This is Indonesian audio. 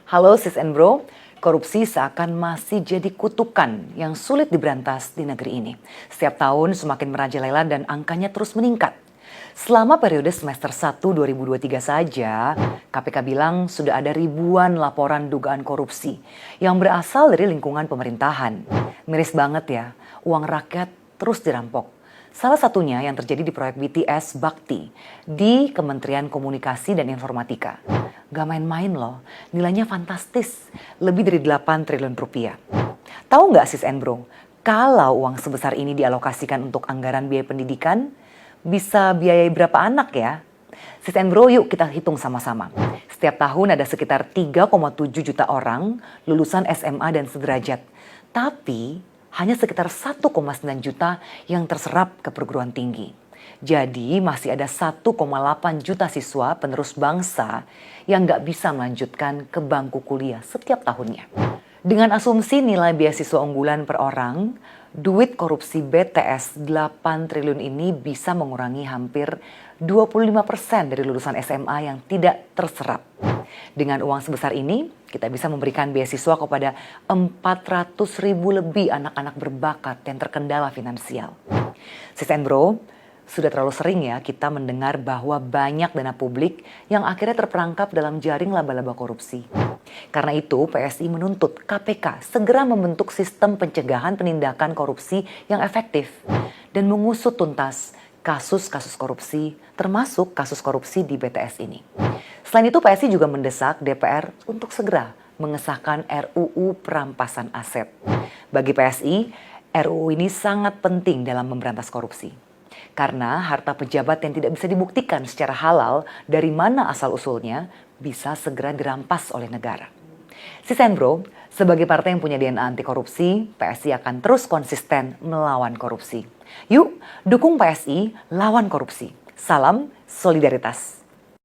Halo sis and bro, korupsi seakan masih jadi kutukan yang sulit diberantas di negeri ini. Setiap tahun semakin merajalela dan angkanya terus meningkat. Selama periode semester 1 2023 saja, KPK bilang sudah ada ribuan laporan dugaan korupsi yang berasal dari lingkungan pemerintahan. Miris banget ya, uang rakyat terus dirampok. Salah satunya yang terjadi di proyek BTS Bakti di Kementerian Komunikasi dan Informatika. Gak main-main loh, nilainya fantastis, lebih dari 8 triliun rupiah. Tahu nggak sis and bro, kalau uang sebesar ini dialokasikan untuk anggaran biaya pendidikan, bisa biayai berapa anak ya? Sis and bro, yuk kita hitung sama-sama. Setiap tahun ada sekitar 3,7 juta orang lulusan SMA dan sederajat. Tapi hanya sekitar 1,9 juta yang terserap ke perguruan tinggi. Jadi masih ada 1,8 juta siswa penerus bangsa yang nggak bisa melanjutkan ke bangku kuliah setiap tahunnya. Dengan asumsi nilai beasiswa unggulan per orang, duit korupsi BTS 8 triliun ini bisa mengurangi hampir 25% dari lulusan SMA yang tidak terserap. Dengan uang sebesar ini, kita bisa memberikan beasiswa kepada 400.000 lebih anak-anak berbakat yang terkendala finansial. Sis and bro, sudah terlalu sering ya kita mendengar bahwa banyak dana publik yang akhirnya terperangkap dalam jaring laba-laba korupsi. Karena itu PSI menuntut KPK segera membentuk sistem pencegahan penindakan korupsi yang efektif dan mengusut tuntas kasus-kasus korupsi termasuk kasus korupsi di BTS ini. Selain itu PSI juga mendesak DPR untuk segera mengesahkan RUU perampasan aset. Bagi PSI, RUU ini sangat penting dalam memberantas korupsi. Karena harta pejabat yang tidak bisa dibuktikan secara halal dari mana asal-usulnya bisa segera dirampas oleh negara. Sis and bro, sebagai partai yang punya DNA anti korupsi, PSI akan terus konsisten melawan korupsi. Yuk, dukung PSI, lawan korupsi. Salam solidaritas.